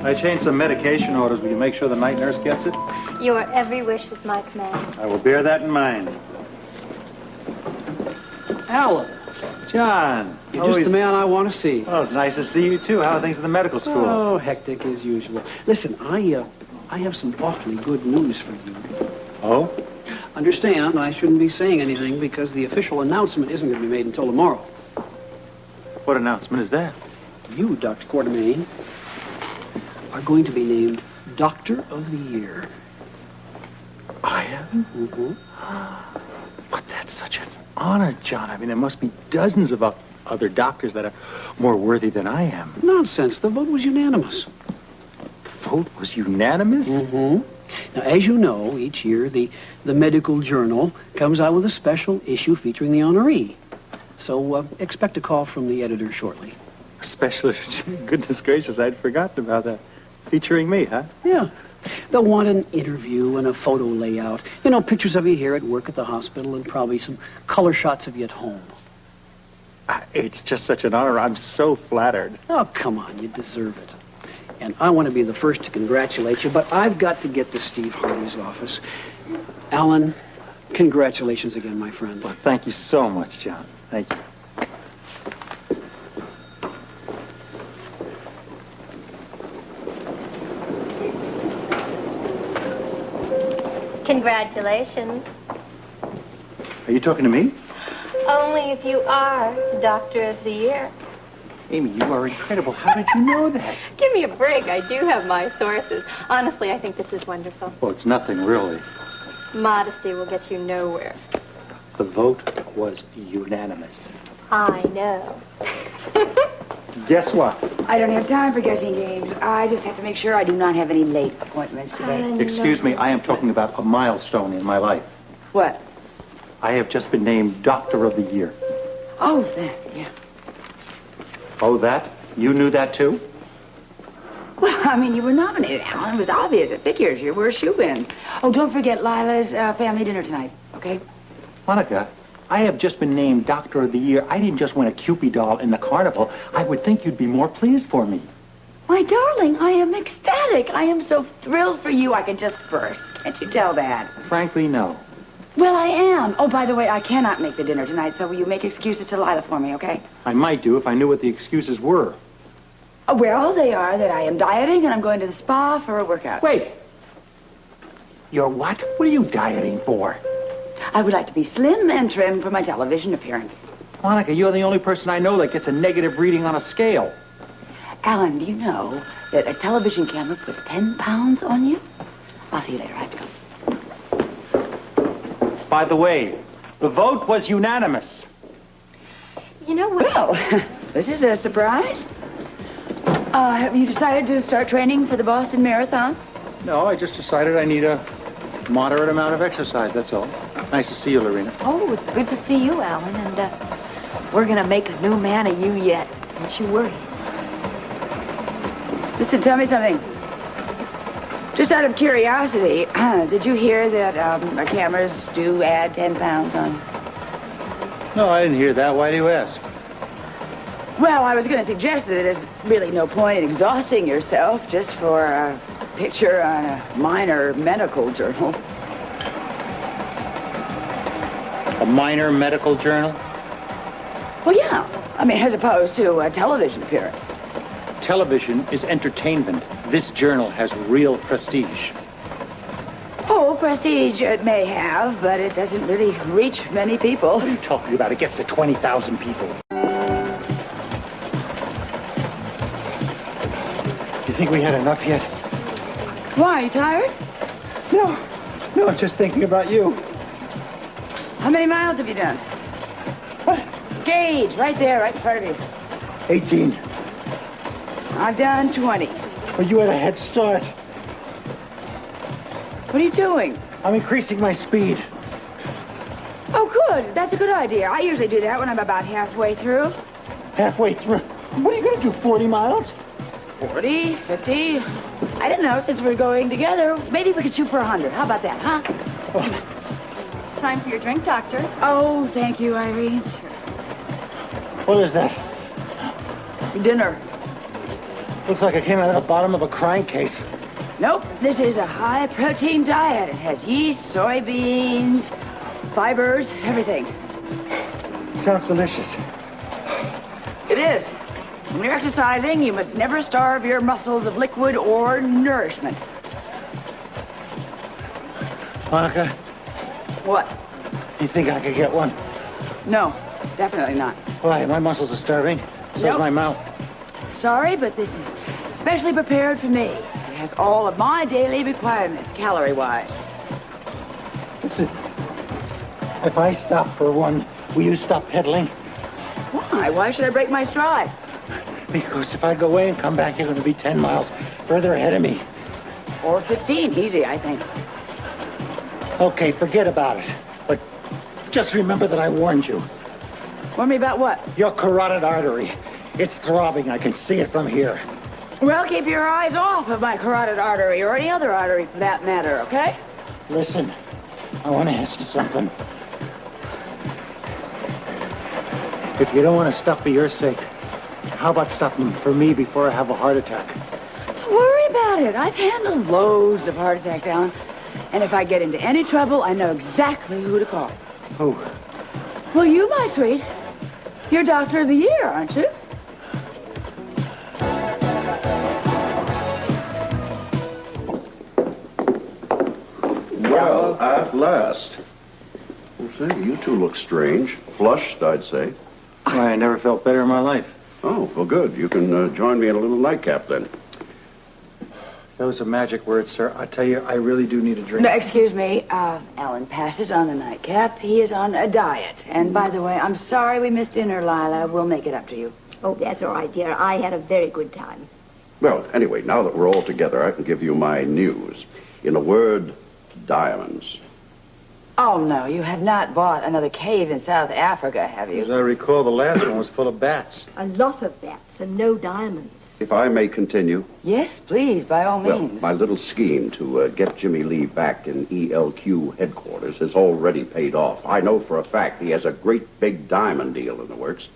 I changed some medication orders. Will you make sure the night nurse gets it? Your every wish is my command. I will bear that in mind. Alan. John. You're just the man I want to see. Well, it's nice to see you, too. How are things in the medical school? Oh, hectic as usual. Listen, I have some awfully good news for you. Oh? Understand, I shouldn't be saying anything because the official announcement isn't going to be made until tomorrow. What announcement is that? You, Dr. Quartermain, are going to be named Doctor of the Year. I am? Mm-hmm. But that's such an honor, John. I mean, there must be dozens of other doctors that are more worthy than I am. Nonsense. The vote was unanimous. The vote was unanimous? Mm-hmm. Now, as you know, each year the medical journal comes out with a special issue featuring the honoree. So expect a call from the editor shortly. A special issue? Goodness gracious, I'd forgotten about that. Featuring me, huh? Yeah. They'll want an interview and a photo layout. You know, pictures of you here at work at the hospital and probably some color shots of you at home. It's just such an honor. I'm so flattered. Oh, come on. You deserve it. And I want to be the first to congratulate you, but I've got to get to Steve Hardy's office. Alan, congratulations again, my friend. Well, thank you so much, John. Thank you. Congratulations. Are you talking to me? Only if you are Doctor of the Year. Amy, you are incredible. How did you know that? Give me a break. I do have my sources. Honestly, I think this is wonderful. Well, it's nothing, really. Modesty will get you nowhere. The vote was unanimous. I know. Guess what? I don't have time for guessing games. I just have to make sure I do not have any late appointments today. Excuse me, I am talking about a milestone in my life. What? I have just been named Doctor of the Year. Oh, that, yeah. Oh, that? You knew that, too? Well, I mean, you were nominated, Alan. It was obvious. It figures. You were a shoo-in. Oh, don't forget Lila's family dinner tonight, okay? Monica, I have just been named Doctor of the Year. I didn't just win a Cupid doll in the carnival. I would think you'd be more pleased for me. My darling, I am ecstatic. I am so thrilled for you. I can just burst. Can't you tell that? Frankly, no. Well, I am. Oh, by the way, I cannot make the dinner tonight, so will you make excuses to Lila for me, okay? I might do if I knew what the excuses were. Well, they are that I am dieting and I'm going to the spa for a workout. Wait. You're what? What are you dieting for? I would like to be slim and trim for my television appearance. Monica, you're the only person I know that gets a negative reading on a scale. Alan, do you know that a television camera puts 10 pounds on you? I'll see you later. I have to go. By the way, the vote was unanimous. You know what? Well, this is a surprise. Have you decided to start training for the Boston Marathon? No, I just decided I need a moderate amount of exercise, that's all. Nice to see you, Lorena. Oh, it's good to see you, Alan, and we're gonna make a new man of you yet. Don't you worry. Listen, tell me something. Just out of curiosity, did you hear that our cameras do add 10 pounds on? No, I didn't hear that. Why do you ask? Well, I was going to suggest that there's really no point in exhausting yourself just for a picture on a minor medical journal. A minor medical journal? Well, yeah. I mean, as opposed to a television appearance. Television is entertainment. This journal has real prestige. Oh, prestige it may have, but it doesn't really reach many people. What are you talking about? It gets to 20,000 people. You think we had enough yet? Why, are you tired? No, I'm just thinking about you. How many miles have you done? What? Gauge, right there, right in front of you. 18. I've done 20. Well, you had a head start. What are you doing? I'm increasing my speed. Oh, good. That's a good idea. I usually do that when I'm about halfway through. Halfway through? What are you going to do, 40 miles? 40, 50. I don't know, since we're going together, maybe we could shoot for 100. How about that, huh? Oh. Time for your drink, Doctor. Oh, thank you, Irene. Sure. What is that? Dinner. Looks like I came out of the bottom of a crankcase. Nope, this is a high-protein diet. It has yeast, soybeans, fibers, everything. Sounds delicious. It is. When you're exercising, you must never starve your muscles of liquid or nourishment. Monica, What? you think I could get one? No, definitely not. Why? My muscles are starving. So's Nope. my mouth. Sorry, but this is specially prepared for me. It has all of my daily requirements, calorie-wise. Listen, if I stop for one, will you stop pedaling? Why? Why should I break my stride? Because if I go away and come back, you're going to be 10 miles further ahead of me. Or 15, easy, I think. Okay, forget about it. But just remember that I warned you. Warn me about what? Your carotid artery. It's throbbing. I can see it from here. Well, keep your eyes off of my carotid artery, or any other artery for that matter, okay? Listen, I want to ask you something. If you don't want to stop for your sake, how about stopping for me before I have a heart attack? Don't worry about it. I've handled loads of heart attacks, Alan. And if I get into any trouble, I know exactly who to call. Who? Well, you, my sweet. You're Doctor of the Year, aren't you? Well, at last. Well, say, you two look strange. Flushed, I'd say. Why, I never felt better in my life. Oh, well, good. You can join me in a little nightcap then. Those are magic words, sir. I tell you, I really do need a drink. No, excuse me. Alan passes on the nightcap. He is on a diet. And by the way, I'm sorry we missed dinner, Lila. We'll make it up to you. Oh, that's all right, dear. I had a very good time. Well, anyway, now that we're all together, I can give you my news. In a word, diamonds. Oh, no, you have not bought another cave in South Africa, have As you? I recall, the last one was full of bats. A lot of bats and no diamonds. If I may continue, Yes, please, by all well, means. my little scheme to get Jimmy Lee back in ELQ headquarters has already paid off. I know for a fact he has a great big diamond deal in the works.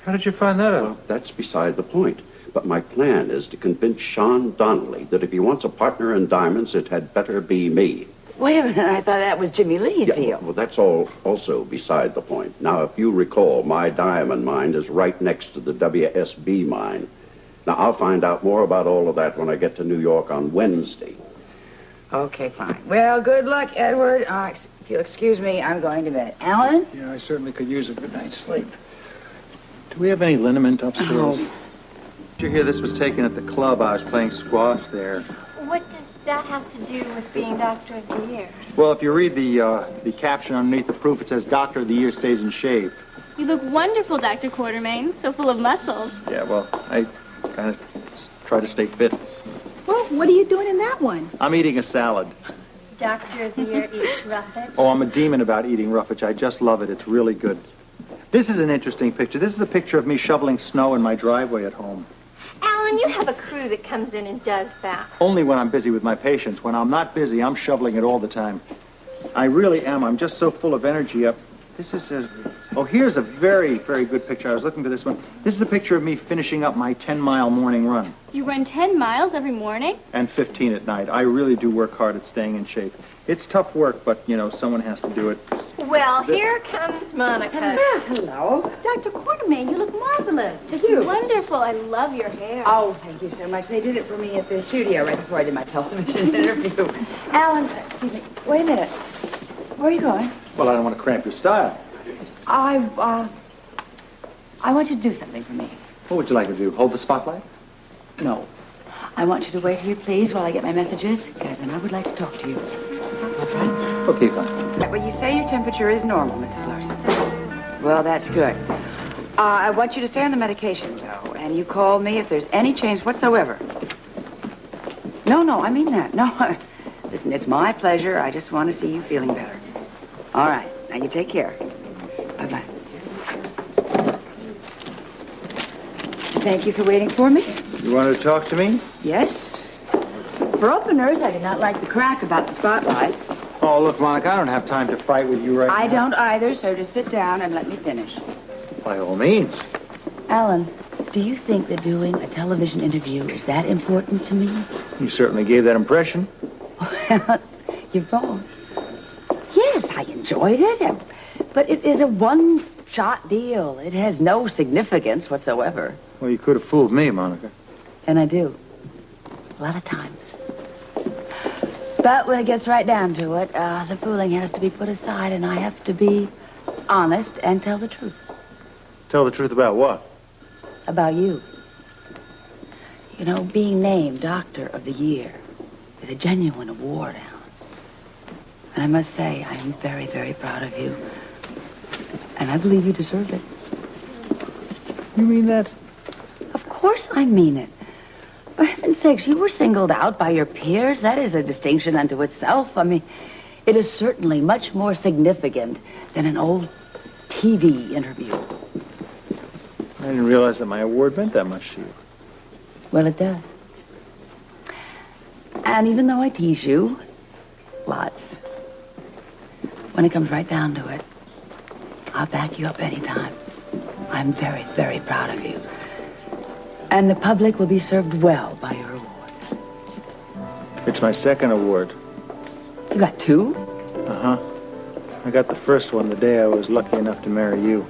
How did you find that Well, out? that's beside the point. But my plan is to convince Sean Donnelly that if he wants a partner in diamonds, it had better be me. Wait a minute, I thought that was Jimmy Lee's deal. Well, that's all also beside the point. Now, if you recall, my diamond mine is right next to the WSB mine. Now, I'll find out more about all of that when I get to New York on Wednesday. Okay, fine. Well, good luck, Edward. If you'll excuse me, I'm going to bed. Alan? Yeah, I certainly could use a good night's sleep. Do we have any liniment upstairs? Oh. Did you hear this was taken at the club? I was playing squash there. What does that have to do with being Doctor of the Year? Well, if you read the caption underneath the proof, it says Doctor of the Year stays in shape. You look wonderful, Dr. Quartermain. So full of muscles. Yeah, well, I kind of try to stay fit. Well, what are you doing in that one? I'm eating a salad. Doctor of the Year eats roughage. Oh, I'm a demon about eating roughage. I just love it. It's really good. This is an interesting picture. This is a picture of me shoveling snow in my driveway at home. Alan, you have a crew that comes in and does that. Only when I'm busy with my patients. When I'm not busy, I'm shoveling it all the time. I really am. I'm just so full of energy. This is oh, here's a very, very good picture. I was looking for this one. This is a picture of me finishing up my 10-mile morning run. You run 10 miles every morning? And 15 at night. I really do work hard at staying in shape. It's tough work, but, you know, someone has to do it. Well, here comes Monica. Hello. Dr. Quartermain, you look marvelous. Just you. Wonderful. I love your hair. Oh, thank you so much. They did it for me at the studio right before I did my television interview. Alan, excuse me. Wait a minute. Where are you going? Well, I don't want to cramp your style. I want you to do something for me. What would you like to do? Hold the spotlight? No. I want you to wait here, please, while I get my messages, because then I would like to talk to you. Okay, fine. Well, you say your temperature is normal, Mrs. Larson. Well, that's good. I want you to stay on the medication, though, and you call me if there's any change whatsoever. No, I mean that. No, listen, it's my pleasure. I just want to see you feeling better. All right. Now, you take care. Bye-bye. Thank you for waiting for me. You wanted to talk to me? Yes. For openers, I did not like the crack about the spotlight. Oh, look, Monica, I don't have time to fight with you right now. I don't either, so just sit down and let me finish. By all means. Alan, Do you think that doing a television interview is that important to me? You certainly gave that impression. You're wrong. Yes, I enjoyed it, but it is a one-shot deal. It has no significance whatsoever. Well, you could have fooled me, Monica. And I do. A lot of times. But when it gets right down to it, the fooling has to be put aside, and I have to be honest and tell the truth. Tell the truth about what? About you. You know, being named Doctor of the Year is a genuine award, Alan. And I must say, I am very, very proud of you. And I believe you deserve it. You mean that? Of course I mean it. For heaven's sakes, you were singled out by your peers. That is a distinction unto itself. I mean, it is certainly much more significant than an old TV interview. I didn't realize that my award meant that much to you. Well, it does. And even though I tease you, lots, when it comes right down to it, I'll back you up anytime. I'm very, very proud of you. And the public will be served well by your award. It's my second award. You got two? Uh-huh. I got the first one the day I was lucky enough to marry you.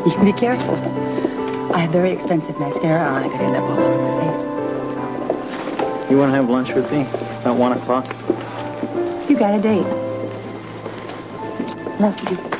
You be careful. I have very expensive mascara on. I could end up all over my face. You want to have lunch with me? About 1 o'clock? You got a date. Love you.